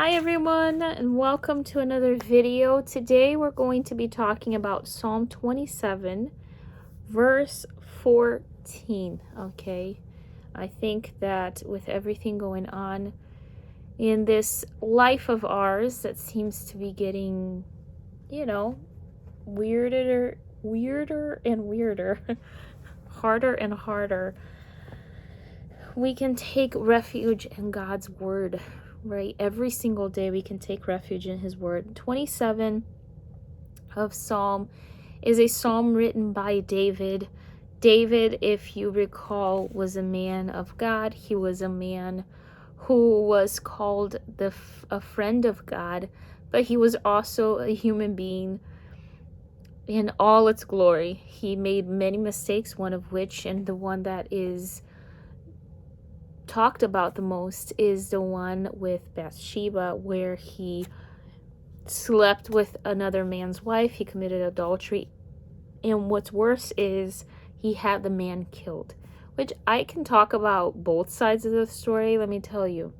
Hi everyone, and welcome to another video. Today we're going to be talking about Psalm 27 verse 14. Okay, I think that with everything going on in this life of ours that seems to be getting, weirder and weirder, harder and harder, we can take refuge in God's word, right? Every single day we can take refuge in his word. 27 of Psalm is a psalm written by David. David, if you recall, was a man of God. He was a man who was called a friend of God, but he was also a human being in all its glory. He made many mistakes, one of which, and the one that is talked about the most, is the one with Bathsheba, where he slept with another man's wife. He committed adultery, and what's worse is he had the man killed, which I can talk about both sides of the story. Let me tell you,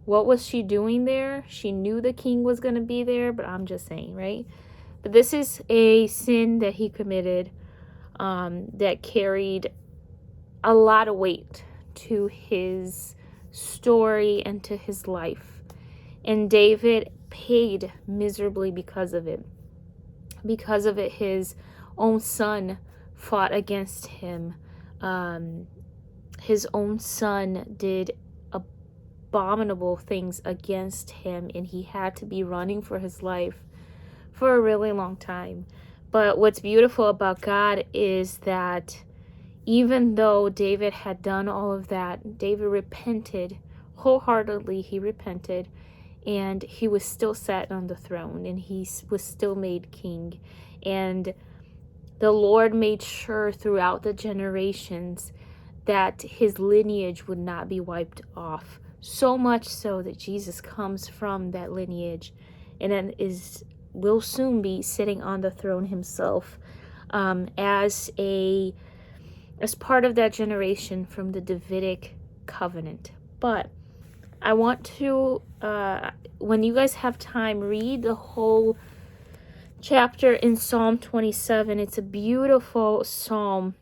what was she doing there? She knew the king was going to be there, but I'm just saying, right? But this is a sin that he committed, that carried a lot of weight to his story and to his life. And David paid miserably because of it. Because of it, his own son fought against him. His own son did abominable things against him, and he had to be running for his life for a really long time. But what's beautiful about God is that even though David had done all of that, David repented wholeheartedly. He repented, and he was still sat on the throne, and he was still made king. And the Lord made sure throughout the generations that his lineage would not be wiped off. So much so that Jesus comes from that lineage, and then will soon be sitting on the throne himself, as part of that generation from the Davidic covenant. But I want to, when you guys have time, read the whole chapter in Psalm 27. It's a beautiful psalm,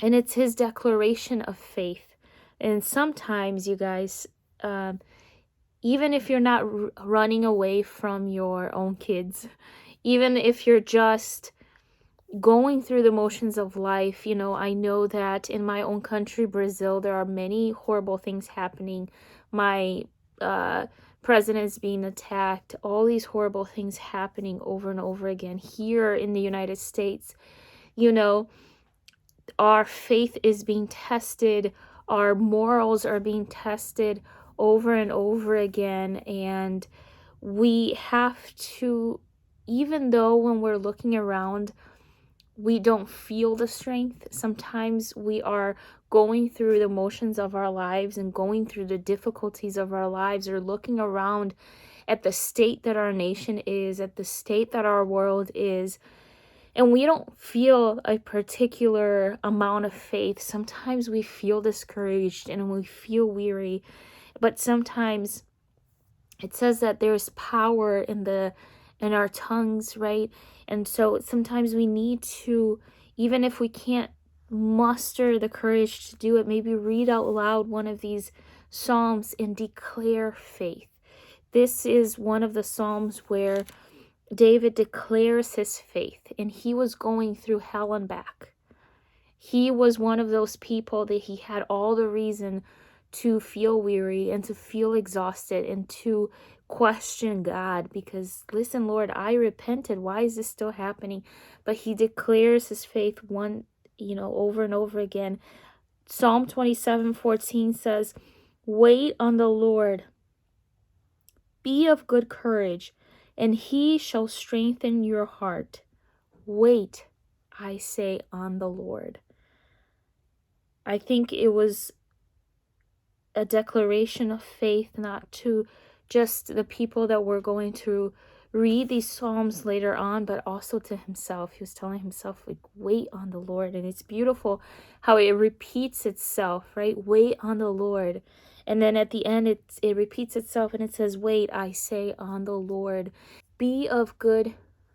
and it's his declaration of faith. And sometimes, you guys, even if you're not running away from your own kids, even if you're just going through the motions of life, I know that in my own country, Brazil, there are many horrible things happening. My president is being attacked, all these horrible things happening over and over again. Here in the United States, our faith is being tested, our morals are being tested over and over again, and we have to, even though when we're looking around, we don't feel the strength. Sometimes we are going through the motions of our lives and going through the difficulties of our lives, or looking around at the state that our nation is, at the state that our world is, and we don't feel a particular amount of faith. Sometimes we feel discouraged and we feel weary, but sometimes it says that there's power in our tongues, right? And so sometimes we need to, even if we can't muster the courage to do it, maybe read out loud one of these psalms and declare faith. This is one of the psalms where David declares his faith, and he was going through hell and back. He was one of those people that he had all the reason to feel weary and to feel exhausted and to question God, because listen, Lord, I repented. Why is this still happening? But he declares his faith over and over again. Psalm 27:14 says, "Wait on the Lord. Be of good courage, and he shall strengthen your heart. Wait, I say, on the Lord." I think it was a declaration of faith, not to just the people that were going to read these psalms later on, but also to himself. He was telling himself, like, wait on the Lord. And it's beautiful how it repeats itself, right? Wait on the Lord. And then at the end, it repeats itself and it says, wait, I say, on the Lord. Be of good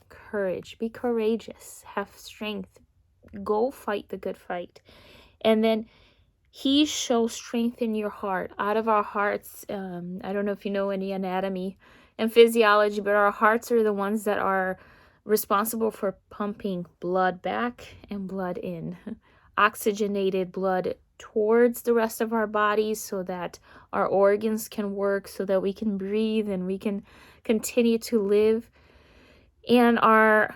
courage. Be courageous. Have strength. Go fight the good fight. And then he shall strengthen your heart. Out of our hearts, I don't know if you know any anatomy and physiology, but our hearts are the ones that are responsible for pumping blood back and blood in. Oxygenated blood towards the rest of our bodies so that our organs can work, so that we can breathe and we can continue to live. And our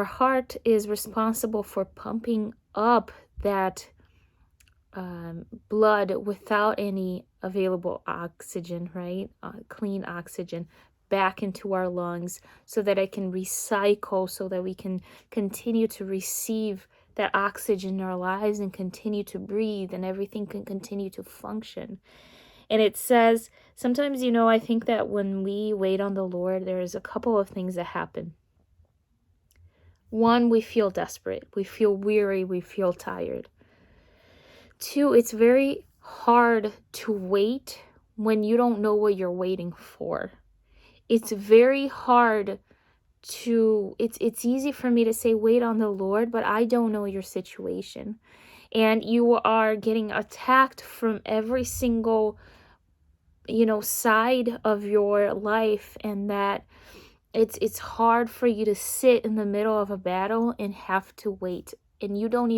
heart is responsible for pumping up that blood without any available oxygen, right? Clean oxygen back into our lungs so that it can recycle, so that we can continue to receive that oxygen in our lives and continue to breathe, and everything can continue to function. And it says, sometimes, I think that when we wait on the Lord, there's a couple of things that happen. One, we feel desperate, we feel weary, we feel tired. Two, it's very hard to wait when you don't know what you're waiting for. It's very hard it's easy for me to say wait on the Lord, but I don't know your situation. And you are getting attacked from every single, side of your life, and that it's hard for you to sit in the middle of a battle and have to wait. And you don't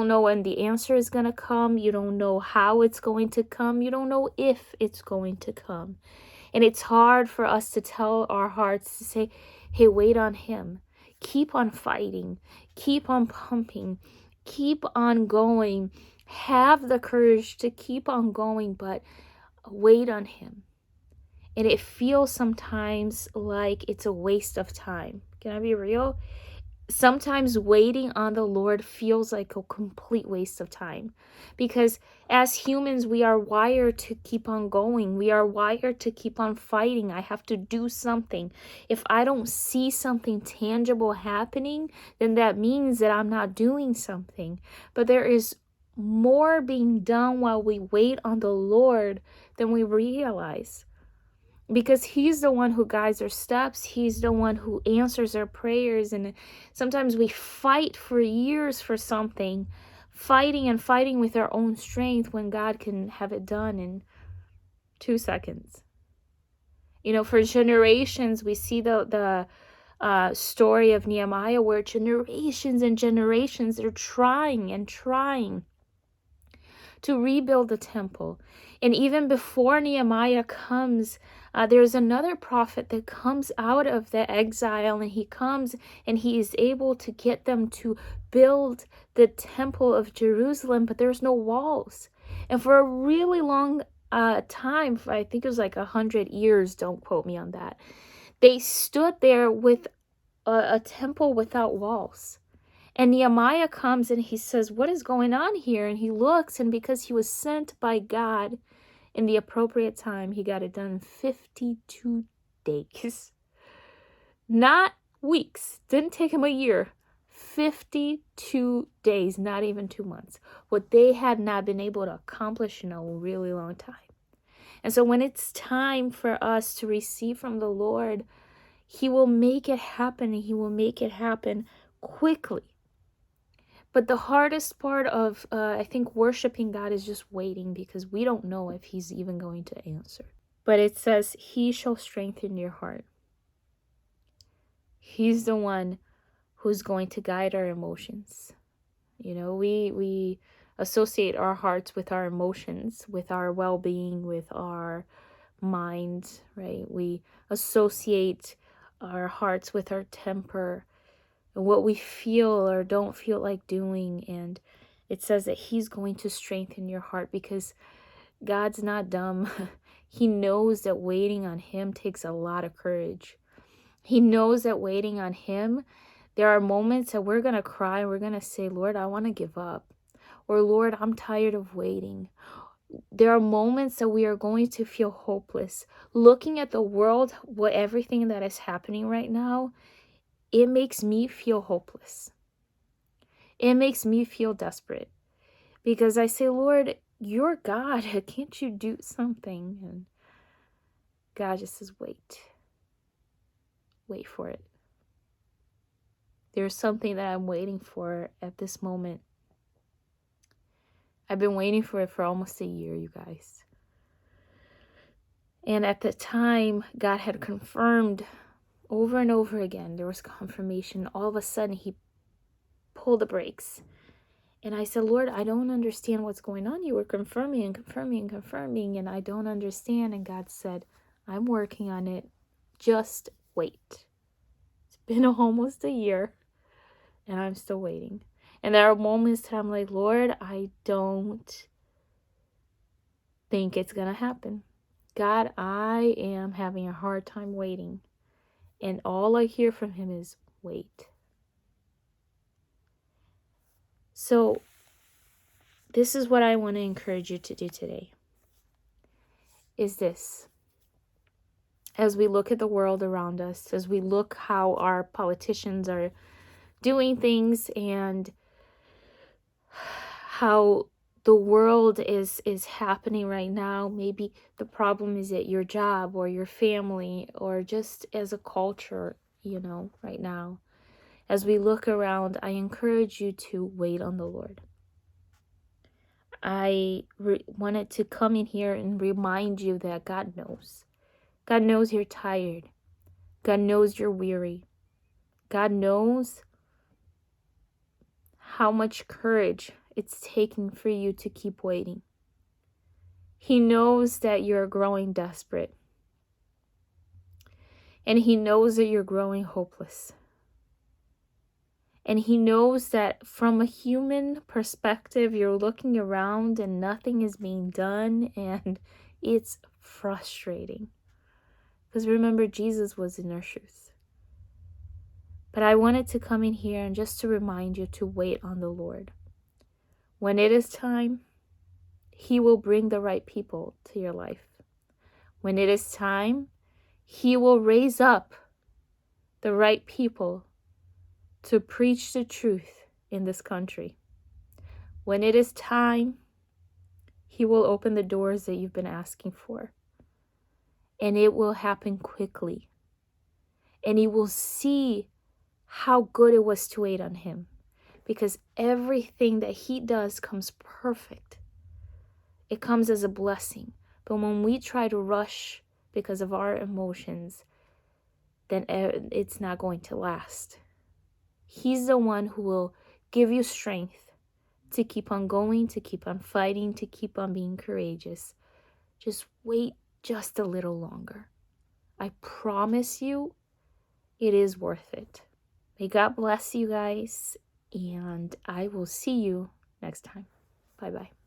know when the answer is going to come. You don't know how it's going to come. You don't know if it's going to come. And it's hard for us to tell our hearts to say, hey, wait on him. Keep on fighting. Keep on pumping. Keep on going. Have the courage to keep on going, but wait on him. And it feels sometimes like it's a waste of time. Can I be real? Sometimes waiting on the Lord feels like a complete waste of time, because as humans, we are wired to keep on going. We are wired to keep on fighting. I have to do something. If I don't see something tangible happening, then that means that I'm not doing something. But there is more being done while we wait on the Lord than we realize. Because he's the one who guides our steps. He's the one who answers our prayers. And sometimes we fight for years for something, fighting and fighting with our own strength, when God can have it done in 2 seconds. For generations, we see the story of Nehemiah, where generations and generations are trying and trying to rebuild the temple. And even before Nehemiah comes, there's another prophet that comes out of the exile, and he comes and he is able to get them to build the temple of Jerusalem, but there's no walls. And for a really long time, I think it was like 100 years, don't quote me on that, they stood there with a temple without walls. And Nehemiah comes and he says, what is going on here? And he looks, and because he was sent by God in the appropriate time, he got it done in 52 days. Not weeks. Didn't take him a year. 52 days, not even 2 months. What they had not been able to accomplish in a really long time. And so when it's time for us to receive from the Lord, he will make it happen, and he will make it happen quickly. But the hardest part of, I think, worshiping God is just waiting, because we don't know if he's even going to answer. But it says, he shall strengthen your heart. He's the one who's going to guide our emotions. We associate our hearts with our emotions, with our well-being, with our mind, right? We associate our hearts with our temper, and what we feel or don't feel like doing. And it says that he's going to strengthen your heart, because God's not dumb. He knows that waiting on him takes a lot of courage. He knows that waiting on him, there are moments that we're going to cry and we're going to say, Lord, I want to give up. Or Lord, I'm tired of waiting. There are moments that we are going to feel hopeless. Looking at the world, everything that is happening right now, it makes me feel hopeless. It makes me feel desperate, because I say, Lord, you're God. Can't you do something? And God just says, wait. Wait for it. There's something that I'm waiting for at this moment. I've been waiting for it for almost a year, you guys. And at the time, God had confirmed over and over again. There was confirmation. All of a sudden, he pulled the brakes. And I said, Lord, I don't understand what's going on. You were confirming and confirming and confirming, and I don't understand. And God said, I'm working on it. Just wait. It's been almost a year, and I'm still waiting. And there are moments that I'm like, Lord, I don't think it's going to happen. God, I am having a hard time waiting. And all I hear from him is, wait. So this is what I want to encourage you to do today. Is this. As we look at the world around us, as we look how our politicians are doing things and how the world is happening right now, maybe the problem is at your job or your family or just as a culture, right now. As we look around, I encourage you to wait on the Lord. I wanted to come in here and remind you that God knows. God knows you're tired. God knows you're weary. God knows how much courage it's taking for you to keep waiting. He knows that you're growing desperate. And he knows that you're growing hopeless. And he knows that from a human perspective, you're looking around and nothing is being done, and it's frustrating. Because remember, Jesus was in our shoes. But I wanted to come in here and just to remind you to wait on the Lord. When it is time, he will bring the right people to your life. When it is time, he will raise up the right people to preach the truth in this country. When it is time, he will open the doors that you've been asking for. And it will happen quickly. And you will see how good it was to wait on him. Because everything that he does comes perfect. It comes as a blessing. But when we try to rush because of our emotions, then it's not going to last. He's the one who will give you strength to keep on going, to keep on fighting, to keep on being courageous. Just wait just a little longer. I promise you, it is worth it. May God bless you guys, and I will see you next time. Bye-bye.